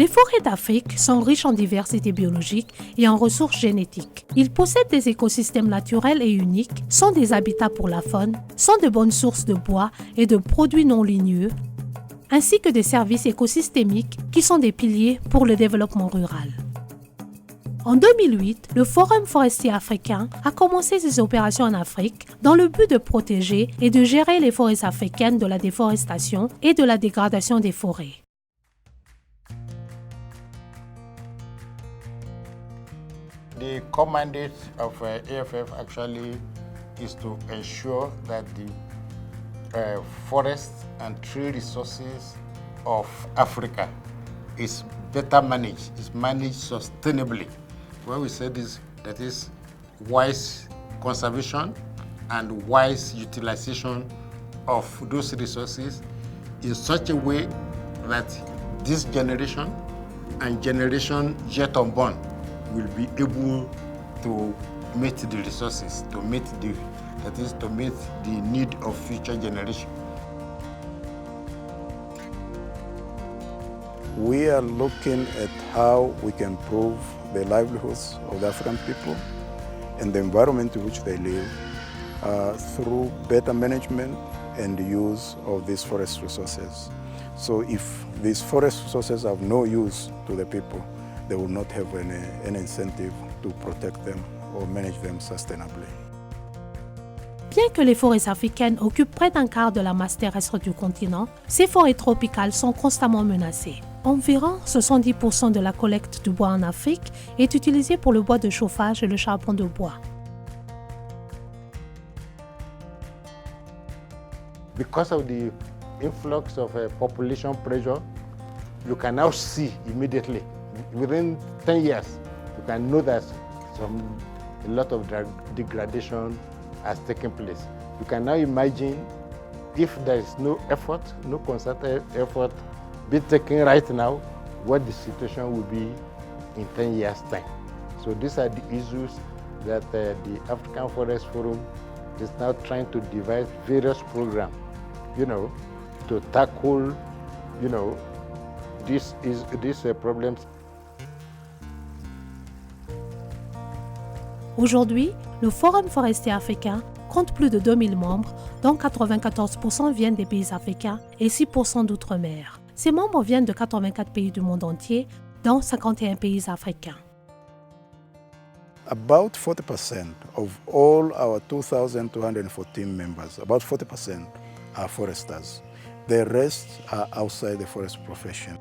Les forêts d'Afrique sont riches en diversité biologique et en ressources génétiques. Ils possèdent des écosystèmes naturels et uniques, sont des habitats pour la faune, sont de bonnes sources de bois et de produits non ligneux, ainsi que des services écosystémiques qui sont des piliers pour le développement rural. En 2008, le Forum forestier africain a commencé ses opérations en Afrique dans le but de protéger et de gérer les forêts africaines de la déforestation et de la dégradation des forêts. The core mandate of AFF actually is to ensure that the forests and tree resources of Africa is better managed, is managed sustainably. When we say this, that is wise conservation and wise utilization of those resources in such a way that this generation and generation yet unborn will be able to meet the resources, to meet the need of future generations. We are looking at how we can improve the livelihoods of the African people and the environment in which they live through better management and use of these forest resources. So if these forest resources have no use to the people, they will not have any incentive to protect them or manage them sustainably. Bien que les forêts africaines occupent près d'un quart de la masse terrestre du continent, ces forêts tropicales sont constamment menacées. Environ 70% de la collecte du bois en Afrique est utilisée pour le bois de chauffage et le charbon de bois. Because of the influx of population pressure, you can now see immediately, within 10 years, you can know that a lot of degradation has taken place. You can now imagine if there is no effort, no concerted effort be taken right now, what the situation will be in 10 years' time. So these are the issues that the African Forest Forum is now trying to devise various programs, to tackle, these problems. Aujourd'hui, le Forum forestier africain compte plus de 2000 membres, dont 94% viennent des pays africains et 6% d'outre-mer. Ces membres viennent de 84 pays du monde entier, dont 51 pays africains. About 40% of all our 2,214 members, about 40% are foresters. The rest are outside the forest profession.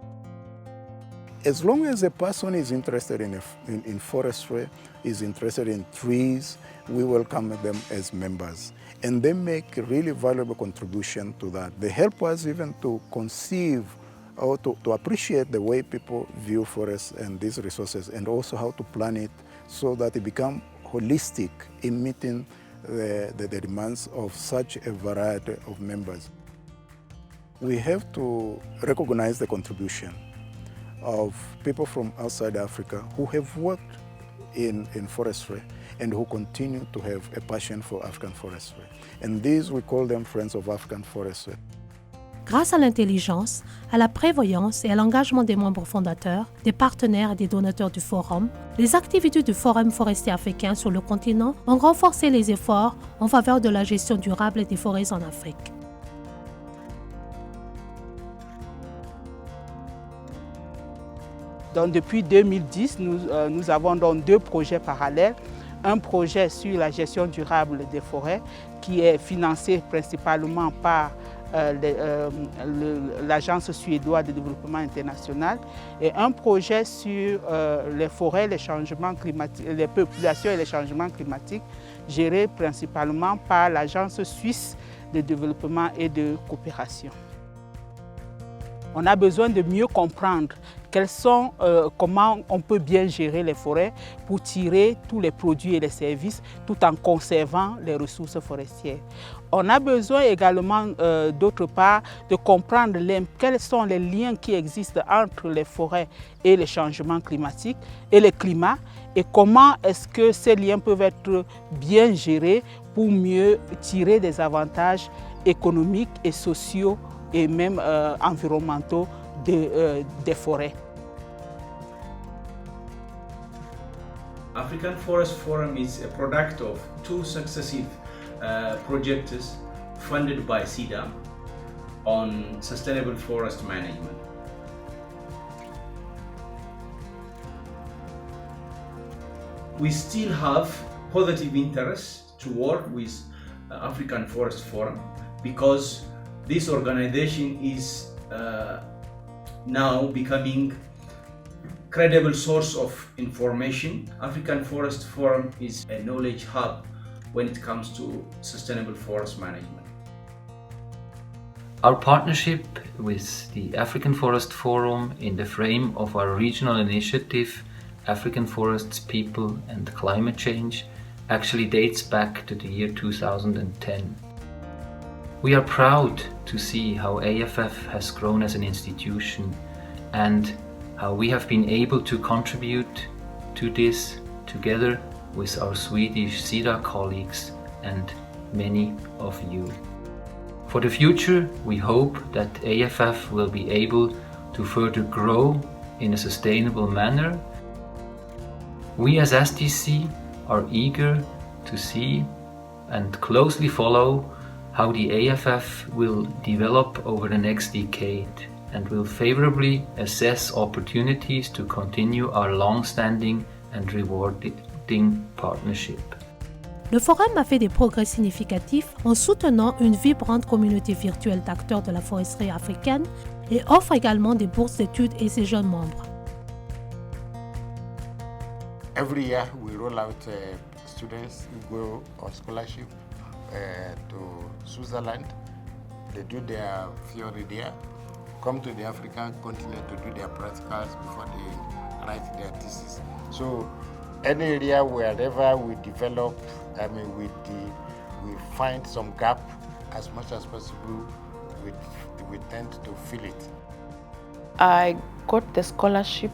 As long as a person is interested in forestry, is interested in trees, we welcome them as members. And they make a really valuable contribution to that. They help us even to conceive or to appreciate the way people view forests and these resources, and also how to plan it so that it becomes holistic in meeting the demands of such a variety of members. We have to recognize the contribution of people from outside Africa who have worked in forestry and who continue to have a passion for African forestry. And these, we call them Friends of African Forestry. Grâce à l'intelligence, à la prévoyance et à l'engagement des membres fondateurs, des partenaires et des donateurs du Forum, les activités du Forum forestier africain sur le continent ont renforcé les efforts en faveur de la gestion durable des forêts en Afrique. Donc, depuis 2010, nous avons donc deux projets parallèles. Un projet sur la gestion durable des forêts qui est financé principalement par l'Agence suédoise de développement international, et un projet sur les forêts, les changements climatiques, les populations et les changements climatiques, géré principalement par l'Agence suisse de développement et de coopération. On a besoin de mieux comprendre comment on peut bien gérer les forêts pour tirer tous les produits et les services tout en conservant les ressources forestières. On a besoin également, d'autre part, de comprendre quels sont les liens qui existent entre les forêts et les changements climatiques et le climat, et comment est-ce que ces liens peuvent être bien gérés pour mieux tirer des avantages économiques et sociaux et même environnementaux des forêts. African Forest Forum is a product of two successive projects funded by SIDA on sustainable forest management. We still have positive interest to work with African Forest Forum because this organization is now becoming credible source of information. African Forest Forum is a knowledge hub when it comes to sustainable forest management. Our partnership with the African Forest Forum in the frame of our regional initiative, African Forests, People and Climate Change, actually dates back to the year 2010. We are proud to see how AFF has grown as an institution and how we have been able to contribute to this together with our Swedish SIDA colleagues and many of you. For the future, we hope that AFF will be able to further grow in a sustainable manner. We as STC are eager to see and closely follow how the AFF will develop over the next decade and will favorably assess opportunities to continue our long-standing and rewarding partnership. Le forum a fait des progrès significatifs en soutenant une vibrante communauté virtuelle d'acteurs de la foresterie africaine et offre également des bourses d'études à ses jeunes membres. Every year we roll out students who go on scholarship to Switzerland. They do their theory there, come to the African continent to do their practicals before they write their thesis. So any area wherever we develop, we find some gap as much as possible, we tend to fill it. I got the scholarship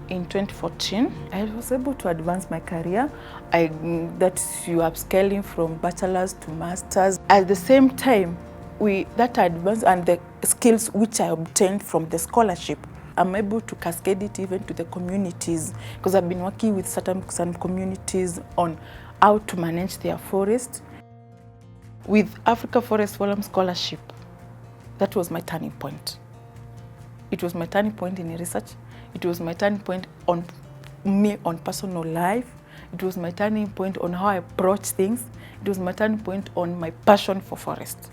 in 2014. I was able to advance my career. That you upscaling from bachelor's to master's. At the same time, that advance and the skills which I obtained from the scholarship, I'm able to cascade it even to the communities because I've been working with some communities on how to manage their forest. With Africa Forest Forum Scholarship, that was my turning point. It was my turning point in research. It was my turning point on me on personal life. It was my turning point on how I approach things. It was my turning point on my passion for forest.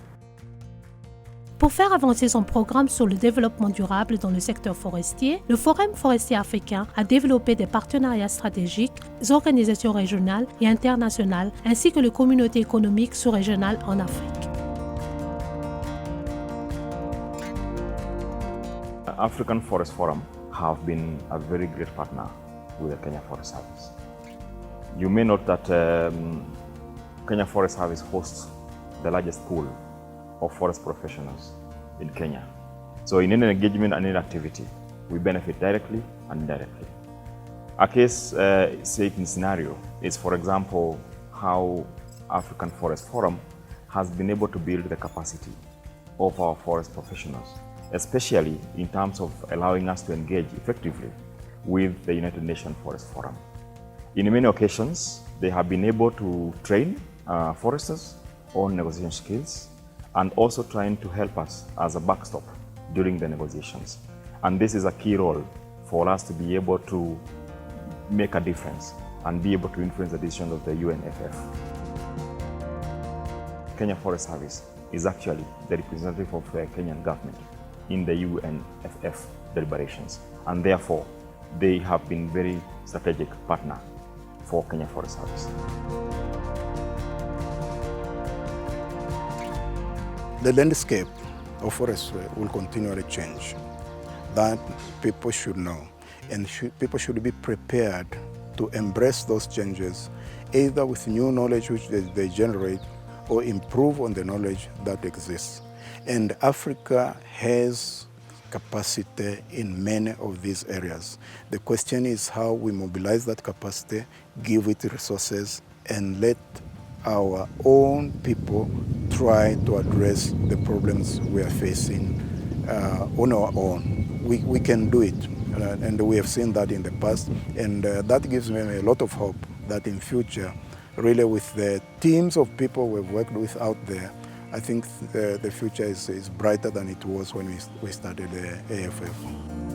Pour faire avancer son programme sur le développement durable dans le secteur forestier, le Forum forestier africain a développé des partenariats stratégiques, des organisations régionales et internationales, ainsi que les communautés économiques sous-régionales en Afrique. African Forest Forum have been a very great partner with the Kenya Forest Service. You may note that Kenya Forest Service hosts the largest pool of forest professionals in Kenya. So in any engagement and any activity, we benefit directly and indirectly. A case in scenario is, for example, how African Forest Forum has been able to build the capacity of our forest professionals, especially in terms of allowing us to engage effectively with the United Nations Forest Forum. In many occasions, they have been able to train foresters on negotiation skills and also trying to help us as a backstop during the negotiations. And this is a key role for us to be able to make a difference and be able to influence the decisions of the UNFF. Kenya Forest Service is actually the representative of the Kenyan government in the UNFF deliberations, and therefore they have been very strategic partner for Kenya Forest Service. The landscape of forestry will continually change. That people should know, and people should be prepared to embrace those changes, either with new knowledge which they generate or improve on the knowledge that exists. And Africa has capacity in many of these areas. The question is how we mobilize that capacity, give it resources, and let our own people try to address the problems we are facing on our own. We can do it. And we have seen that in the past, and that gives me a lot of hope that in future, really with the teams of people we've worked with out there, I think the future is brighter than it was when we started the AFF.